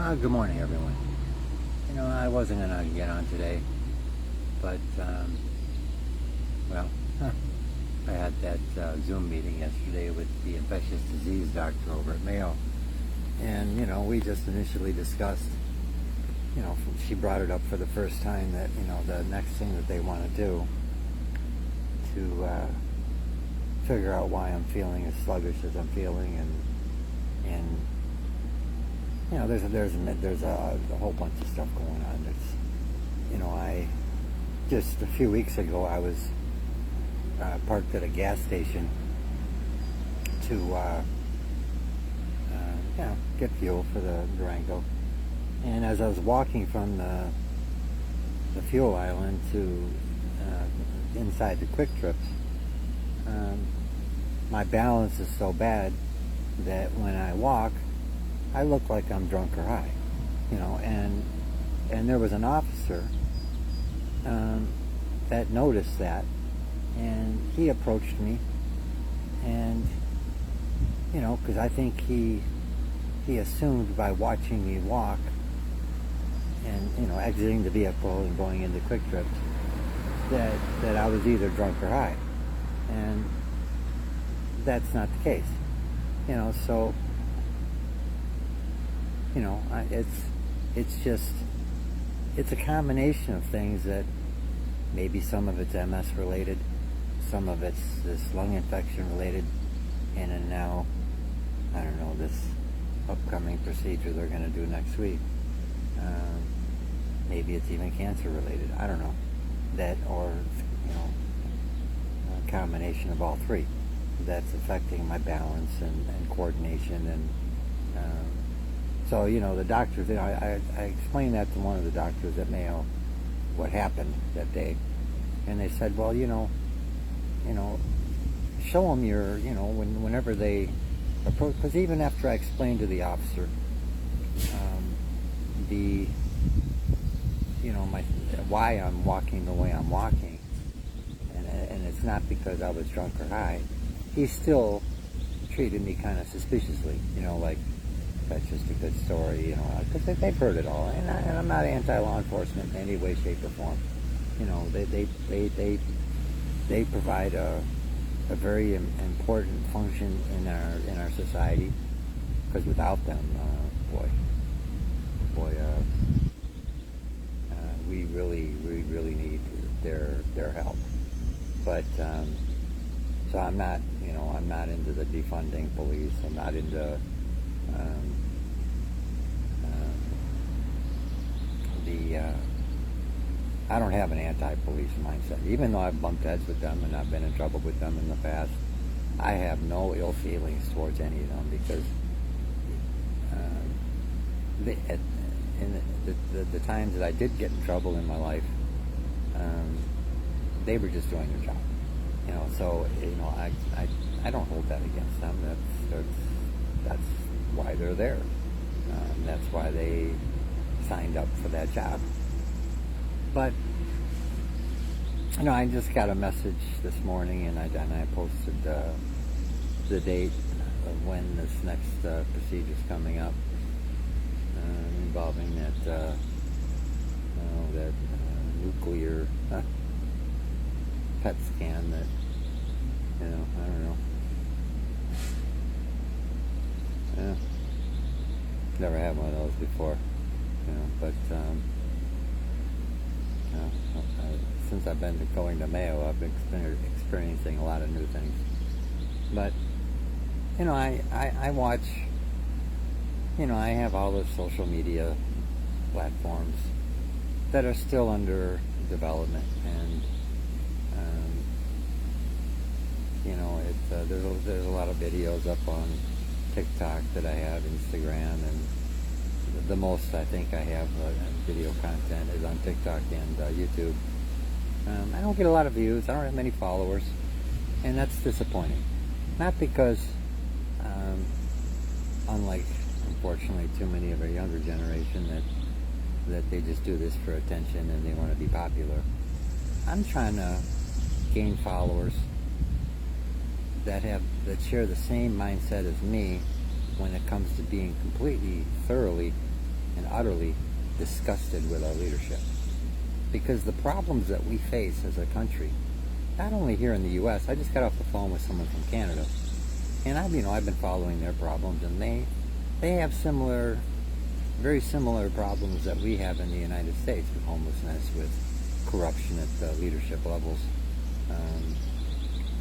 Good morning, everyone. I wasn't going to get on today, but, well, I had that Zoom meeting yesterday with the infectious disease doctor over at Mayo. And, we just initially discussed, she brought it up for the first time that, the next thing that they want to do to figure out why I'm feeling as sluggish as I'm feeling and there's a whole bunch of stuff going on. I just a few weeks ago I was parked at a gas station to get fuel for the Durango, and as I was walking from the fuel island to inside the Quick Trips, my balance is so bad that when I walk I look like I'm drunk or high, and there was an officer that noticed that, and he approached me, and because I think he assumed by watching me walk and exiting the vehicle and going into Quick Trips that I was either drunk or high, and that's not the case, so. It's a combination of things that maybe some of it's MS related, some of it's this lung infection related, and then now, I don't know, this upcoming procedure they're going to do next week. Maybe it's even cancer related. I don't know. That, or, a combination of all three that's affecting my balance and coordination and so, the doctors, I explained that to one of the doctors at Mayo, what happened that day. And they said, well, show them your, whenever they approach, because even after I explained to the officer, why I'm walking the way I'm walking, and it's not because I was drunk or high, he still treated me kind of suspiciously, like, that's just a good story, because they've heard it all, and I'm not anti-law enforcement in any way, shape, or form. They provide a very important function in our society, because without them, we really need their help. But so I'm not into the defunding police. I'm not into I don't have an anti-police mindset. Even though I've bumped heads with them and I've been in trouble with them in the past, I have no ill feelings towards any of them, because in the times that I did get in trouble in my life, they were just doing their job. So I don't hold that against them. That's why they're there. That's why they signed up for that job. But I just got a message this morning, and I posted the date of when this next procedure is coming up, involving that nuclear PET scan that I don't know. Yeah. Never had one of those before, but since I've been going to Mayo, I've been experiencing a lot of new things. But, I watch, I have all the social media platforms that are still under development, and, there's a lot of videos up on TikTok that I have, Instagram, and the most I think I have video content is on TikTok and YouTube. I don't get a lot of views. I don't have many followers, and that's disappointing. Not because, unlike unfortunately too many of our younger generation, that they just do this for attention and they want to be popular. I'm trying to gain followers that share the same mindset as me when it comes to being completely, thoroughly and utterly disgusted with our leadership. Because the problems that we face as a country, not only here in the U.S., I just got off the phone with someone from Canada, and I've been following their problems, and they have very similar problems that we have in the United States, with homelessness, with corruption at the leadership levels.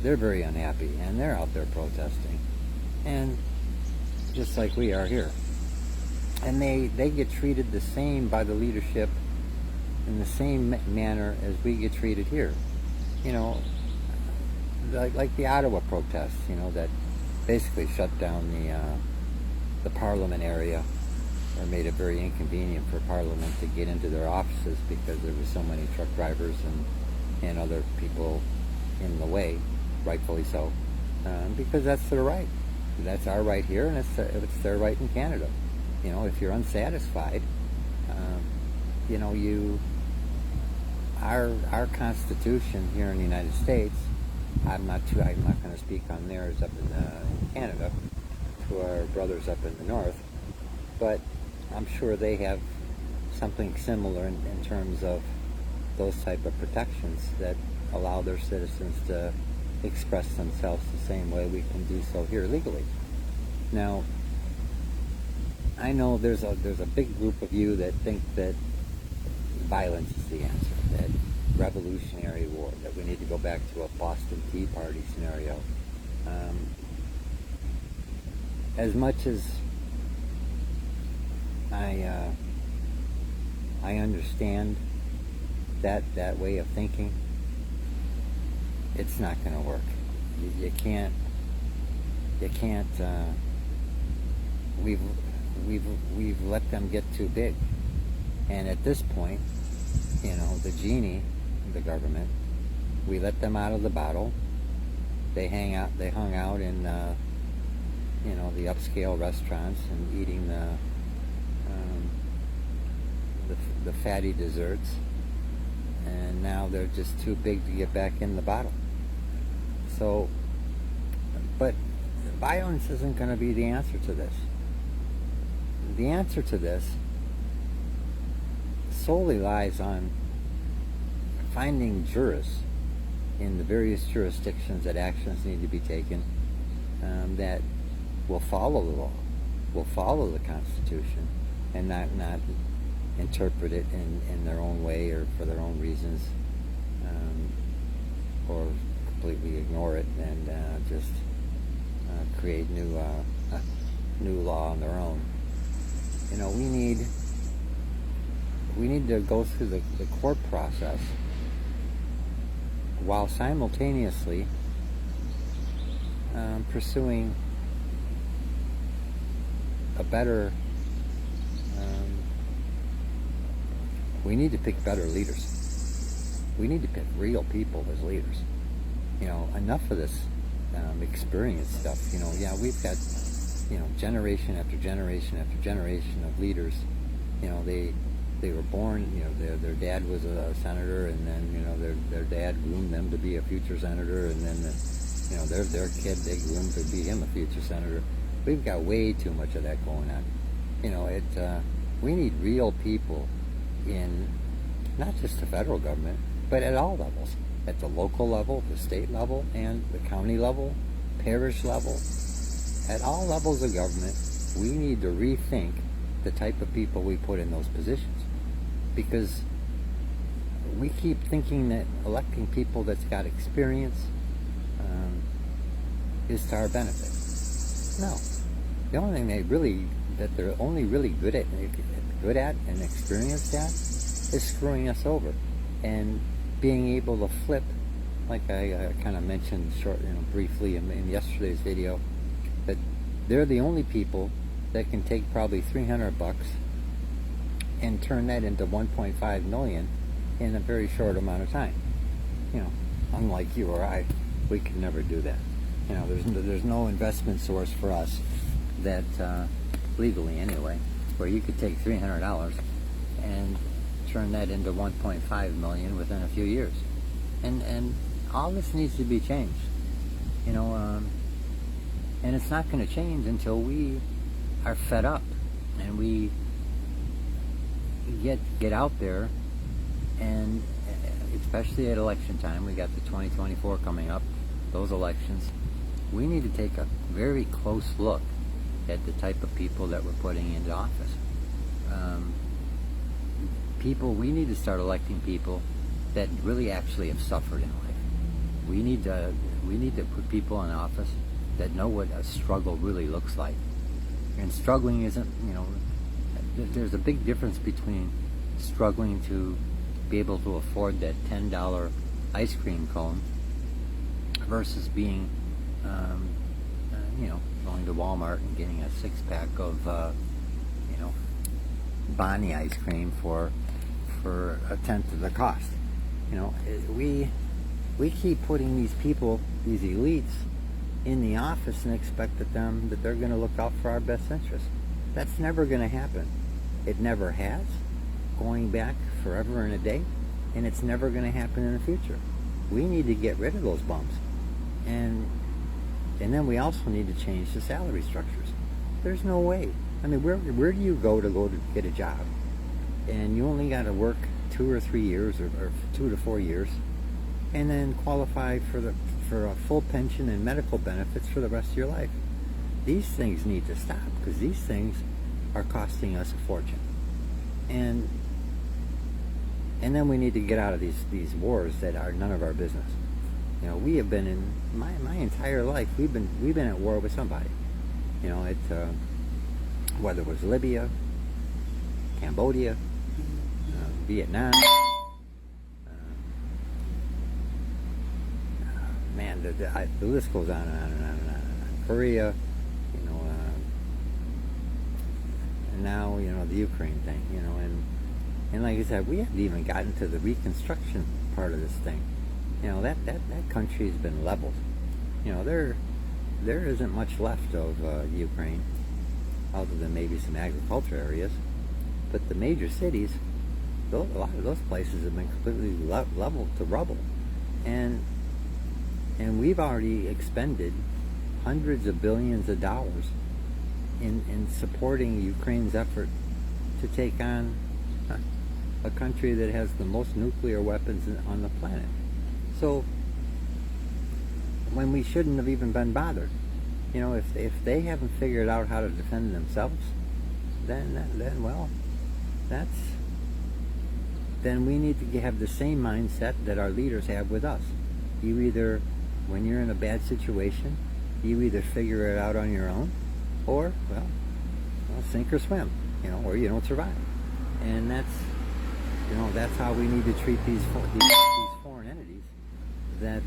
They're very unhappy, and they're out there protesting, and just like we are here. And they get treated the same by the leadership in the same manner as we get treated here. You know, like the Ottawa protests, that basically shut down the Parliament area, or made it very inconvenient for Parliament to get into their offices because there were so many truck drivers and other people in the way, rightfully so, because that's their right. That's our right here, and it's their right in Canada. If you're unsatisfied, our Constitution here in the United States, I'm not going to speak on theirs up in Canada, to our brothers up in the north, but I'm sure they have something similar in terms of those type of protections that allow their citizens to express themselves the same way we can do so here legally. Now, I know there's a big group of you that think that violence is the answer, that revolutionary war, that we need to go back to a Boston Tea Party scenario. As much as I understand that way of thinking, it's not going to work. You can't. We've let them get too big, and at this point, the genie, the government, we let them out of the bottle. They hung out in the upscale restaurants and eating the fatty desserts, and now they're just too big to get back in the bottle. So, but violence isn't going to be the answer to this. The answer to this solely lies on finding jurists in the various jurisdictions that actions need to be taken that will follow the law, will follow the Constitution, and not interpret it in their own way or for their own reasons, or completely ignore it and just create new law on their own. We need to go through the court process while simultaneously pursuing a better. We need to pick better leaders. We need to pick real people as leaders. Enough of this experience stuff. We've got generation after generation after generation of leaders. They were born. Their dad was a senator, and then their dad groomed them to be a future senator, and then their kid, they groomed to be him a future senator. We've got way too much of that going on. We need real people in not just the federal government, but at all levels, at the local level, the state level, and the county level, parish level. At all levels of government, we need to rethink the type of people we put in those positions, because we keep thinking that electing people that's got experience is to our benefit. No, the only thing they're only really good at and experienced at is screwing us over, and being able to flip, like I kind of mentioned briefly in yesterday's video, that they're the only people that can take probably $300 and turn that into 1.5 million in a very short amount of time. Unlike you or I, we could never do that. There's no investment source for us that legally anyway, where you could take $300 and turn that into 1.5 million within a few years. And all this needs to be changed. And it's not going to change until we are fed up and we get out there, and especially at election time, we got the 2024 coming up, those elections, we need to take a very close look at the type of people that we're putting into office. We need to start electing people that really actually have suffered in life. We need to put people in office that know what a struggle really looks like. And struggling isn't, there's a big difference between struggling to be able to afford that $10 ice cream cone versus being, going to Walmart and getting a 6-pack of, Bonnie ice cream for a tenth of the cost. We keep putting these people, these elites, in the office and expect that they're going to look out for our best interests. That's never going to happen. It never has, going back forever and a day, and it's never going to happen in the future. We need to get rid of those bums, and then we also need to change the salary structures. There's no way. I mean, where do you go to get a job, and you only got to work 2 or 3 years, or 2 to 4 years, and then qualify for a full pension and medical benefits for the rest of your life? These things need to stop, because these things are costing us a fortune. And then we need to get out of these wars that are none of our business. We have been in my entire life. We've been at war with somebody. Whether it was Libya, Cambodia, Vietnam. Man, the list goes on and on and on and on. Korea, and now the Ukraine thing, and like I said, we haven't even gotten to the reconstruction part of this thing. That country has been leveled. There isn't much left of Ukraine, other than maybe some agriculture areas. But the major cities, a lot of those places have been completely leveled to rubble, and we've already expended hundreds of billions of dollars in supporting Ukraine's effort to take on a country that has the most nuclear weapons on the planet. So when we shouldn't have even been bothered, if they haven't figured out how to defend themselves, then we need to have the same mindset that our leaders have with us. When you're in a bad situation, you either figure it out on your own, or sink or swim, or you don't survive. And that's how we need to treat these foreign entities that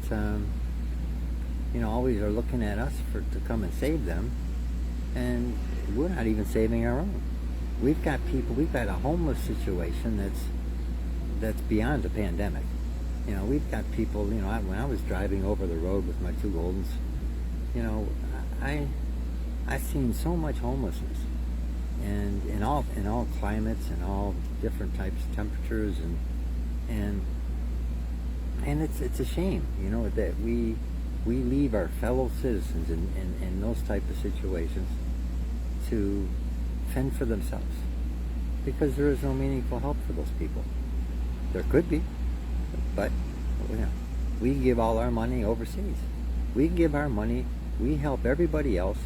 always are looking at us to come and save them, and we're not even saving our own. We've got a homeless situation that's beyond the pandemic. We've got people, when I was driving over the road with my 2 Goldens, I've seen so much homelessness, and in all climates and all different types of temperatures, and it's a shame, that we leave our fellow citizens in those type of situations to fend for themselves, because there is no meaningful help for those people. There could be, but we give all our money overseas. We give our money, we help everybody else,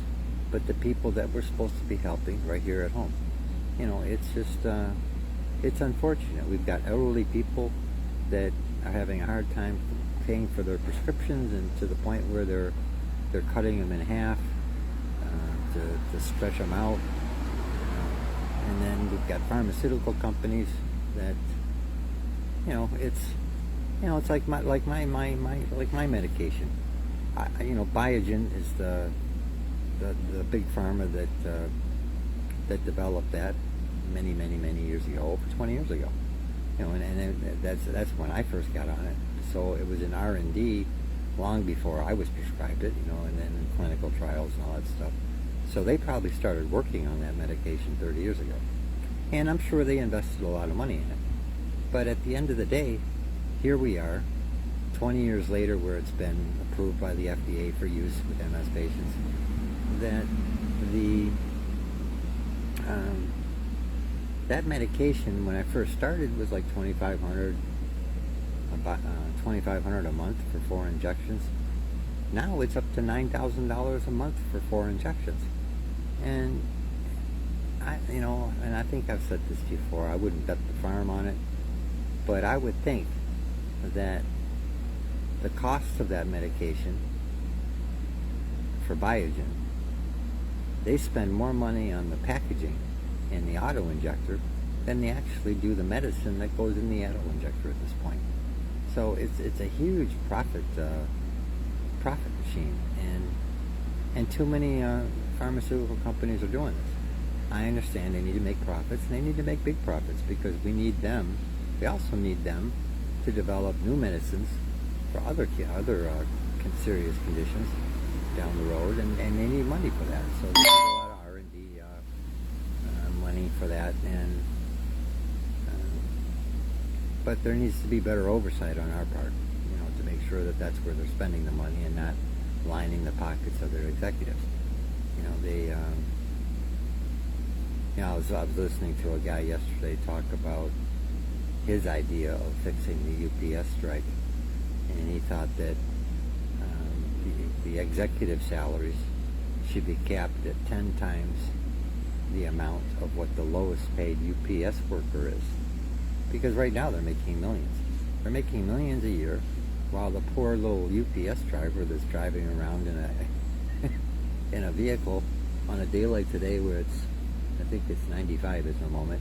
but the people that we're supposed to be helping right here at home. It's just, it's unfortunate. We've got elderly people that are having a hard time paying for their prescriptions, and to the point where they're cutting them in half to stretch them out. And then we've got pharmaceutical companies that, it's like my medication. Biogen is the big pharma that developed that many years ago, over 20 years ago. And that's when I first got on it. So it was in R&D long before I was prescribed it, and then in clinical trials and all that stuff. So they probably started working on that medication 30 years ago. And I'm sure they invested a lot of money in it. But at the end of the day, here we are, 20 years later, where it's been approved by the FDA for use with MS patients, that that medication when I first started was like $2,500, about $2,500 a month for 4 injections. Now it's up to $9,000 a month for 4 injections, and and I think I've said this before. I wouldn't bet the farm on it, but I would think that the cost of that medication for Biogen, they spend more money on the packaging and the auto injector than they actually do the medicine that goes in the auto injector at this point. So it's a huge profit machine, and too many pharmaceutical companies are doing this. I understand they need to make profits, and they need to make big profits, because we need them. We also need them to develop new medicines for other serious conditions down the road, and they need money for that. So they need a lot of R&D money for that, and but there needs to be better oversight on our part, to make sure that that's where they're spending the money and not lining the pockets of their executives. I was listening to a guy yesterday talk about his idea of fixing the UPS strike, and he thought that the executive salaries should be capped at 10 times the amount of what the lowest paid UPS worker is. Because right now they're making millions. They're making millions a year, while the poor little UPS driver that's driving around in a vehicle on a day like today where I think it's 95 at the moment,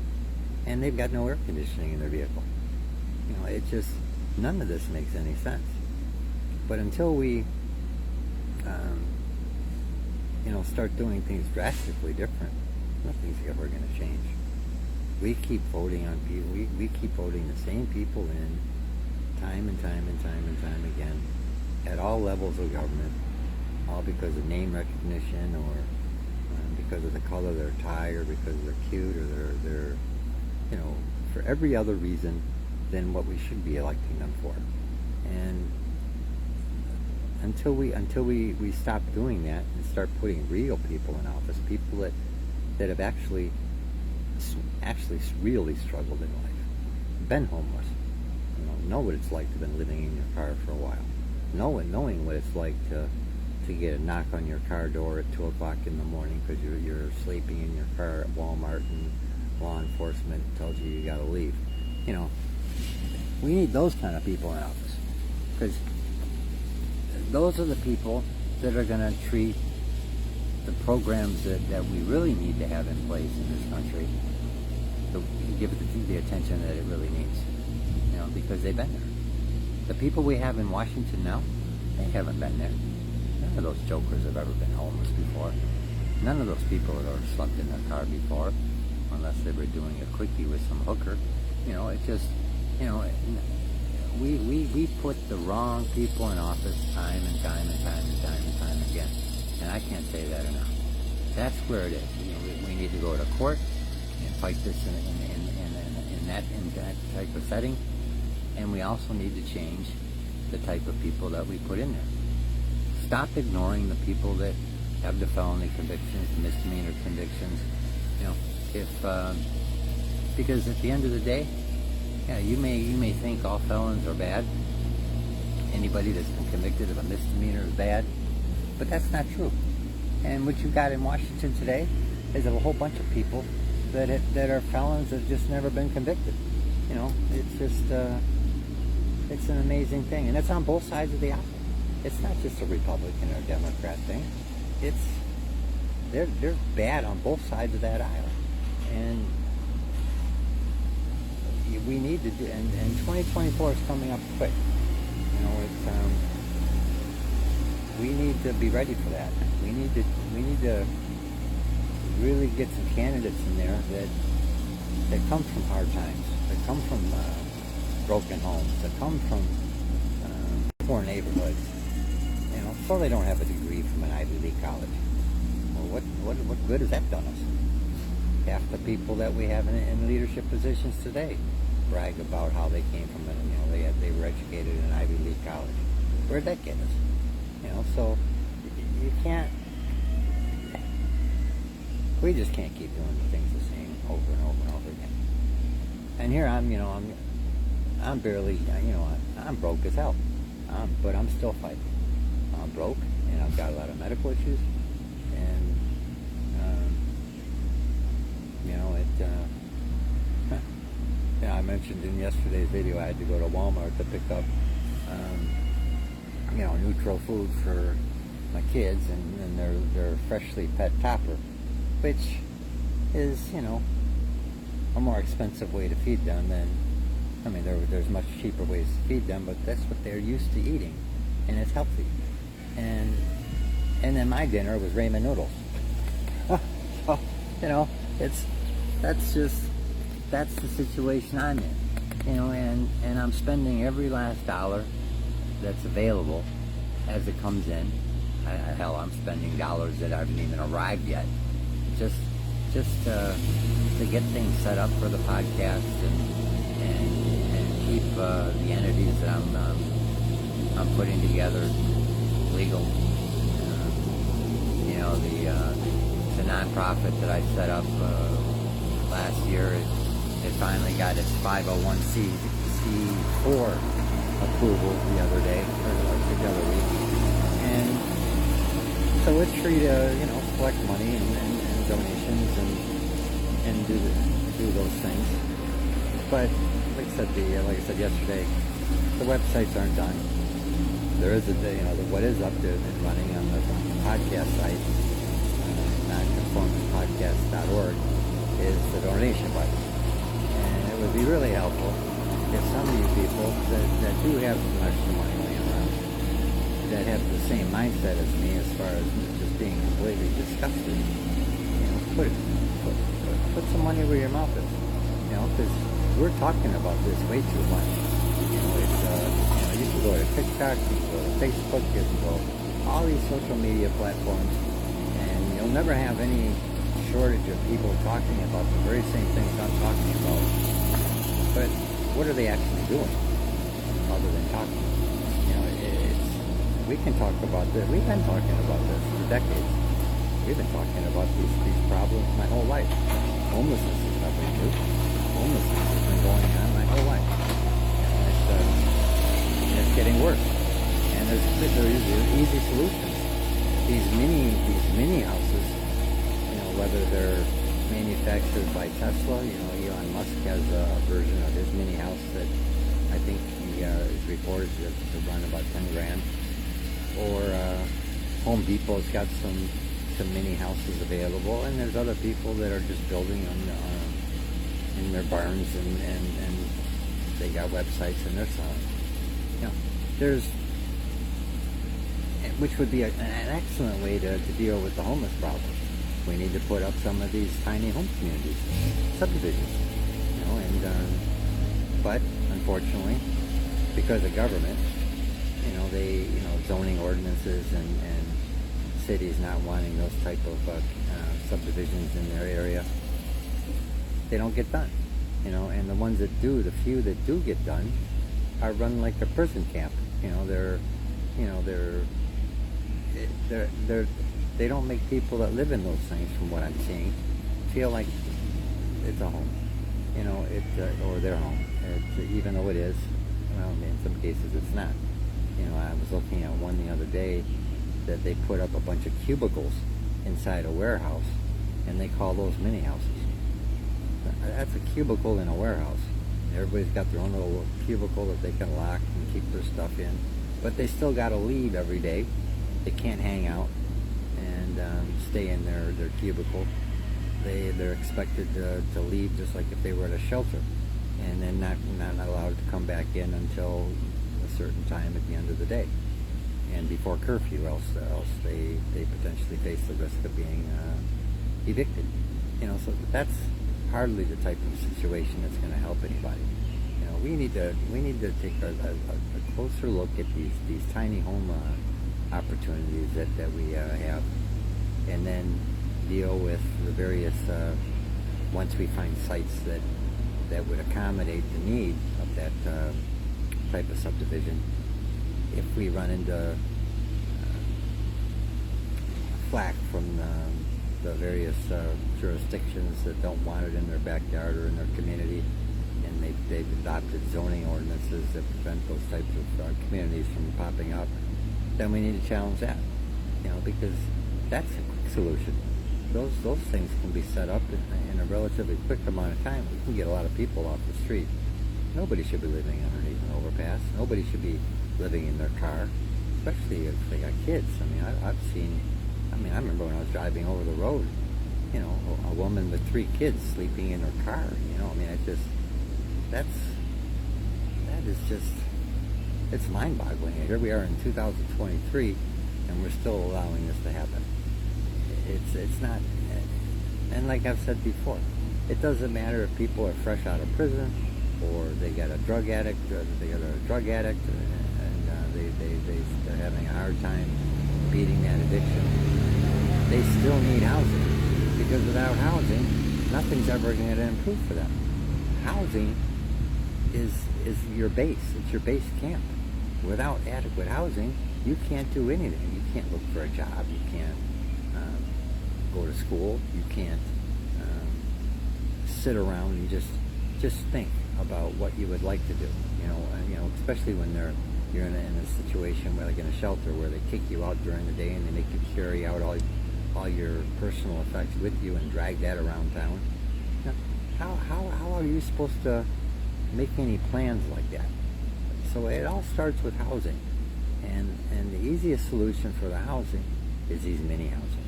and they've got no air conditioning in their vehicle. It just, none of this makes any sense. But until we start doing things drastically different, nothing's ever going to change. We keep voting on people. We keep voting the same people in time and time and time and time again at all levels of government, all because of name recognition, or because of the color of their tie, or because they're cute, or they're for every other reason than what we should be electing them for. And until we stop doing that and start putting real people in office, people that have actually really struggled in life, been homeless, know what it's like to have been living in your car for a while, knowing what it's like to get a knock on your car door at 2 o'clock in the morning because you're sleeping in your car at Walmart and law enforcement tells you got to leave. We need those kind of people in office, because those are the people that are going to treat the programs that we really need to have in place in this country, to give it the attention that it really needs, because they've been there. The people we have in Washington now, they haven't been there. None of those jokers have ever been homeless before. None of those people have ever slept in their car before, unless they were doing a quickie with some hooker. It just, we put the wrong people in office time and time and time and time and time again. And I can't say that enough. That's where it is. We need to go to court and fight this in that type of setting. And we also need to change the type of people that we put in there. Stop ignoring the people that have the felony convictions, the misdemeanor convictions. Because at the end of the day, you may think all felons are bad. Anybody that's been convicted of a misdemeanor is bad, but that's not true. And what you got in Washington today is a whole bunch of people that are felons that have just never been convicted. It's just it's an amazing thing, and it's on both sides of the aisle. It's not just a Republican or Democrat thing. They're bad on both sides of that aisle, and we need to do. And 2024 is coming up quick. We need to be ready for that. We need to really get some candidates in there that come from hard times, that come from broken homes, that come from poor neighborhoods. So they don't have a degree from an Ivy League college. Well, what good has that done us? Half the people that we have in leadership positions today brag about how they came from they were educated in an Ivy League college. Where'd that get us? So you can't. We just can't keep doing things the same. over and over and over again. And here I'm barely, I'm broke as hell, but I'm still fighting. I'm broke, and I've got a lot of medical issues, and I mentioned in yesterday's video I had to go to Walmart to pick up, neutral food for my kids, and their freshly pet topper, which is, a more expensive way to feed them than, there's much cheaper ways to feed them, but that's what they're used to eating, and it's healthy. And then my dinner was ramen noodles. So, that's the situation I'm in, and I'm spending every last dollar that's available as it comes in. Hell, I'm spending dollars that haven't even arrived yet, just to get things set up for the podcast and keep the entities that I'm putting together legal. The nonprofit that I set up last year, it finally got its 501c4 approval the other day, or the other week, and so it's free to collect money and donations and do those things. But like I said yesterday, the websites aren't done. There is what is up there and running on the podcast site, nonconformingpodcast.org, is the donation button. And it would be really helpful if some of you people that do have some extra money laying around, that have the same mindset as me as far as just being completely disgusted, put some money where your mouth is, because we're talking about this way too much. You can go to TikTok, you can go to Facebook, you can go all these social media platforms, and you'll never have any shortage of people talking about the very same things I'm talking about. But what are they actually doing other than talking? We can talk about this. We've been talking about this for decades. We've been talking about these problems my whole life. Homelessness is nothing new. Homelessness has been going on my whole life. It's getting worse. And there's easy solutions. These mini houses, whether they're manufactured by Tesla, Elon Musk has a version of his mini house that I think he is reported to run about 10 grand. Or Home Depot's got some mini houses available, and there's other people that are just building them in their barns, and they got websites and they're selling. Which would be an excellent way to deal with the homeless problem. We need to put up some of these tiny home communities, subdivisions, but unfortunately, because of government, zoning ordinances and cities not wanting those type of subdivisions in their area, they don't get done. And the ones that do, the few that do get done, are run like a prison camp. They don't make people that live in those things, from what I'm seeing, feel like it's a home, or their home. Even though it is, in some cases it's not. I was looking at one the other day that they put up a bunch of cubicles inside a warehouse, and they call those mini houses. That's a cubicle in a warehouse. Everybody's got their own little cubicle that they can lock and keep their stuff in, but they still got to leave every day. They can't hang out and stay in their cubicle. They're expected to leave just like if they were at a shelter, and then not allowed to come back in until a certain time at the end of the day and before curfew, else they potentially face the risk of being evicted. So that's hardly the type of situation that's going to help anybody. We need to take a closer look at these tiny home opportunities that we have, and then deal with the various once we find sites that would accommodate the need of that type of subdivision. If we run into flack from the various jurisdictions that don't want it in their backyard or in their community, and they've adopted zoning ordinances that prevent those types of communities from popping up, then we need to challenge that, because that's a quick solution. Those things can be set up in a relatively quick amount of time. We can get a lot of people off the street. Nobody should be living underneath an overpass. Nobody should be living in their car, especially if they got kids. I remember when I was driving over the road, a woman with 3 kids sleeping in her car. It's mind-boggling. Here we are in 2023, and we're still allowing this to happen. It's not, and like I've said before, it doesn't matter if people are fresh out of prison, or they got a drug addict, and they're having a hard time beating that addiction. They still need housing, because without housing, nothing's ever going to improve for them. Housing is your base. It's your base camp. Without adequate housing, you can't do anything. You can't look for a job. You can't go to school. You can't sit around and just think about what you would like to do. Especially when you're in a situation where, like in a shelter, where they kick you out during the day and they make you carry out all your personal effects with you and drag that around town. How are you supposed to make any plans like that? So it all starts with housing, and the easiest solution for the housing is these mini housing.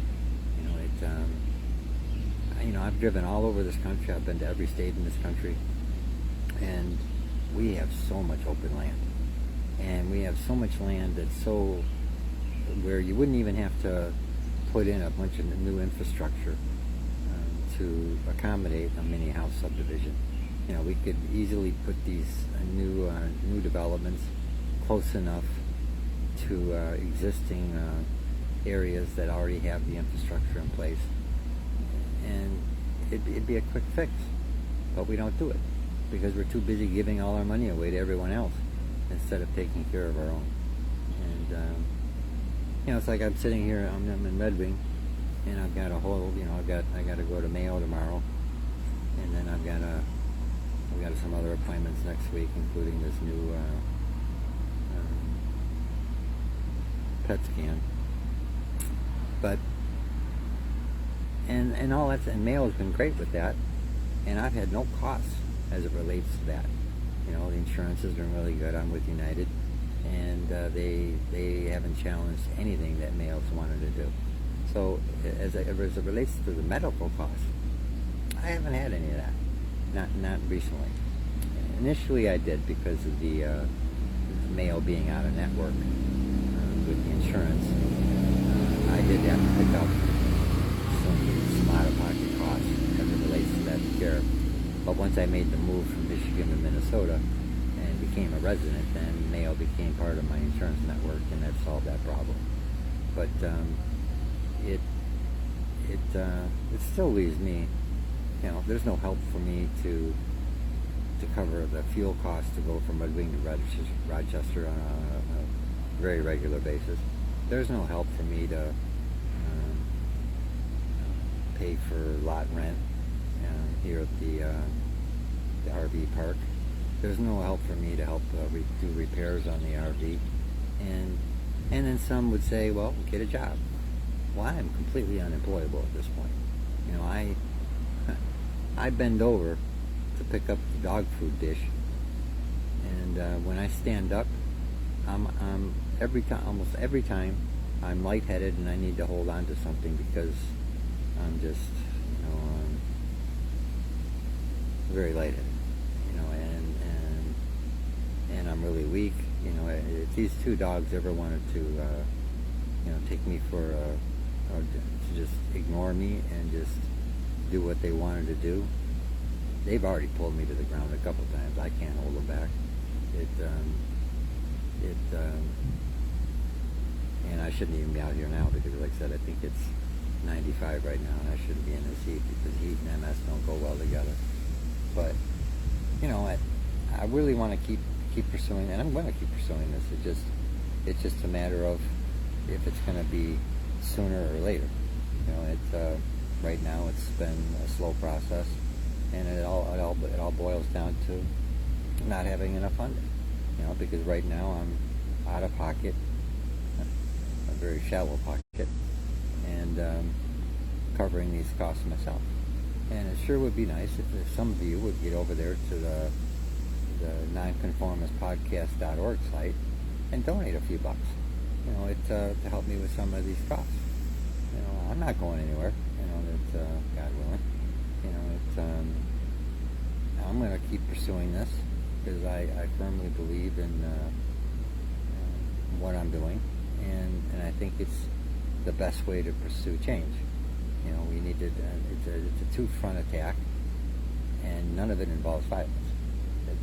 I've driven all over this country. I've been to every state in this country, and we have so much open land, and we have so much land that's where you wouldn't even have to put in a bunch of new infrastructure to accommodate a mini house subdivision. We could easily put these new developments close enough to existing areas that already have the infrastructure in place, and it'd be a quick fix. But we don't do it because we're too busy giving all our money away to everyone else instead of taking care of our own. And it's like I'm sitting here. I'm in Red Wing, and I've got a whole. I got to go to Mayo tomorrow, and then I've got some other appointments next week, including this new PET scan. But and all that, and Mayo's been great with that, and I've had no costs as it relates to that. The insurance has been really good. I'm with United, and they haven't challenged anything that Mayo's wanted to do. So as it relates to the medical costs, I haven't had any of that. Not recently. Initially I did because of the Mayo being out of network with the insurance. I did have to pick up some out-of-pocket costs as it relates to that care. But once I made the move from Michigan to Minnesota and became a resident, then Mayo became part of my insurance network, and that solved that problem. But it still leaves me. There's no help for me to cover the fuel costs to go from Red Wing to Rochester on a very regular basis. There's no help for me to pay for lot rent here at the RV park. There's no help for me to help do repairs on the RV. And then some would say, well, get a job. Well, I am completely unemployable at this point. I bend over to pick up the dog food dish, and when I stand up, I'm almost every time, I'm lightheaded and I need to hold on to something because I'm just, very lightheaded, and I'm really weak. If these 2 dogs ever wanted to, take me for or to just ignore me and just do what they wanted to do, they've already pulled me to the ground a couple times. I can't hold them back. And I shouldn't even be out here now because, like I said, I think it's 95 right now, and I shouldn't be in this heat because heat and MS don't go well together. But I really want to keep pursuing, and I'm going to keep pursuing this. It's just a matter of if it's going to be sooner or later. right now it's been a slow process, and it all boils down to not having enough funding. Because right now I'm out of pocket, a very shallow pocket, and covering these costs myself. And it sure would be nice if some of you would get over there to the nonconformistpodcast.org site and donate a few bucks, to help me with some of these costs. I'm not going anywhere, God willing. I'm going to keep pursuing this because I firmly believe in what I'm doing, and I think it's the best way to pursue change. We need to, it's a two-front attack, and none of it involves violence.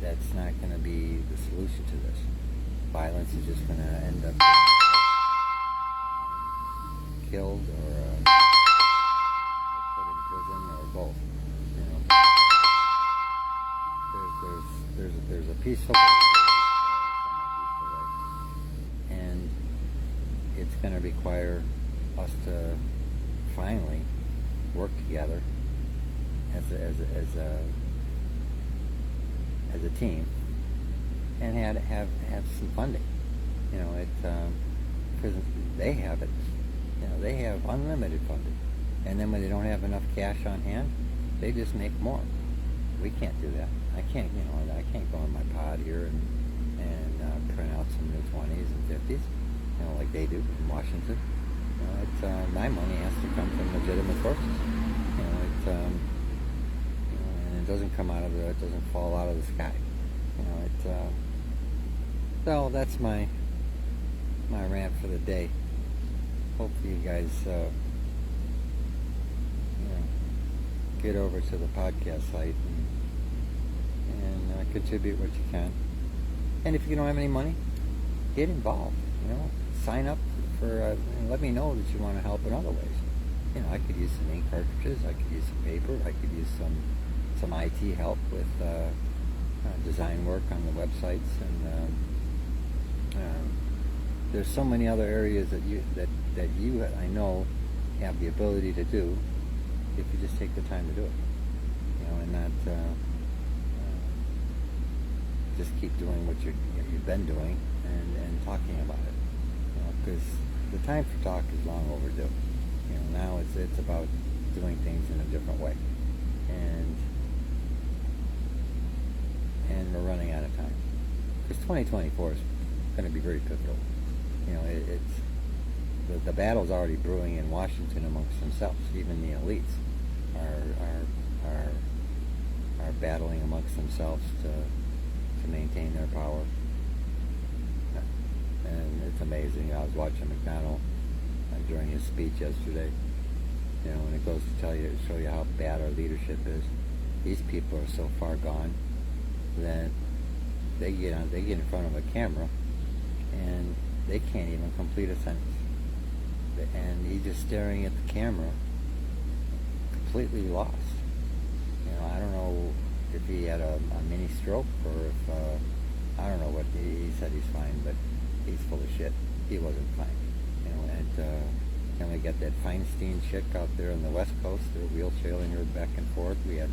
That's not going to be the solution to this. Violence is just going to end up killed or put in prison or both. There's a peaceful way to do this, and it's going to require us to finally work together as a team and have some funding. Because they have it. They have unlimited funding, and then when they don't have enough cash on hand, they just make more. We can't do that. I can't go in my pod here and print out some new 20s and 50s, like they do in Washington. My money has to come from legitimate sources. And it doesn't it doesn't fall out of the sky. So that's my rant for the day. Hopefully you guys get over to the podcast site and contribute what you can. And if you don't have any money, get involved. Sign up for and let me know that you want to help in other ways. I could use some ink cartridges, I could use some paper, I could use some IT help with design work on the websites, and there's so many other areas that you I know have the ability to do if you just take the time to do it, and not just keep doing what you've been doing and talking about it, because the time for talk is long overdue. Now it's about doing things in a different way, and we're running out of time, because 2024 is going to be very pivotal. The battle's already brewing in Washington amongst themselves. Even the elites are battling amongst themselves to maintain their power. And it's amazing. I was watching McDonnell during his speech yesterday. And it goes to show you how bad our leadership is. These people are so far gone that they get in front of a camera and they can't even complete a sentence. And he's just staring at the camera, completely lost. I don't know if he had a mini stroke or if I don't know what he said. He's fine, but he's full of shit. He wasn't fine. And we got that Feinstein chick out there on the West Coast. They're wheelchairing her back and forth. We had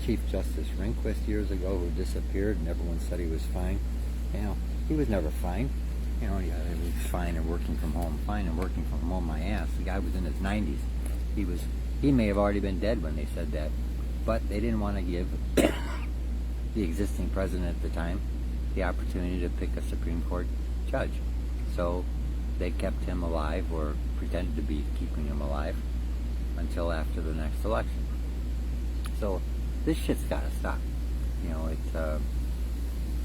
Chief Justice Rehnquist years ago who disappeared, and everyone said he was fine. He was never fine. He was fine and working from home. Fine and working from home, my ass. The guy was in his 90s. He may have already been dead when they said that, but they didn't want to give the existing president at the time the opportunity to pick a Supreme Court judge. So they kept him alive, or pretended to be keeping him alive, until after the next election. So this shit's got to stop.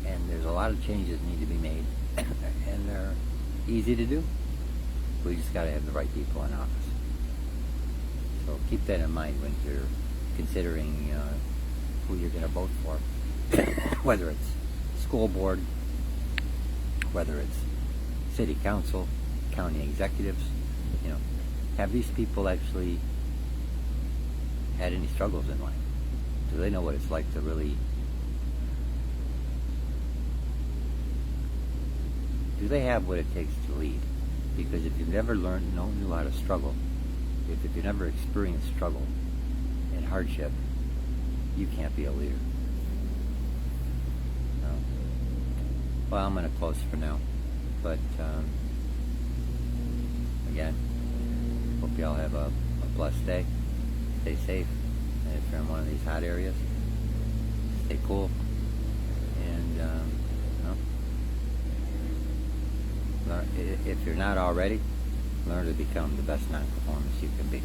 And there's a lot of changes need to be made, and they're easy to do. We just got to have the right people in office. So keep that in mind when you're considering who you're going to vote for, whether it's school board, whether it's city council, county executives. Have these people actually had any struggles in life? Do they know what it's like to really? Do they have what it takes to lead? Because if you've never knew how to struggle, if you've never experienced struggle and hardship, you can't be a leader. No. Well, I'm going to close for now. But, again, hope y'all have a blessed day. Stay safe. And if you're in one of these hot areas, stay cool. And, if you're not already, learn to become the best non-conformist you can be.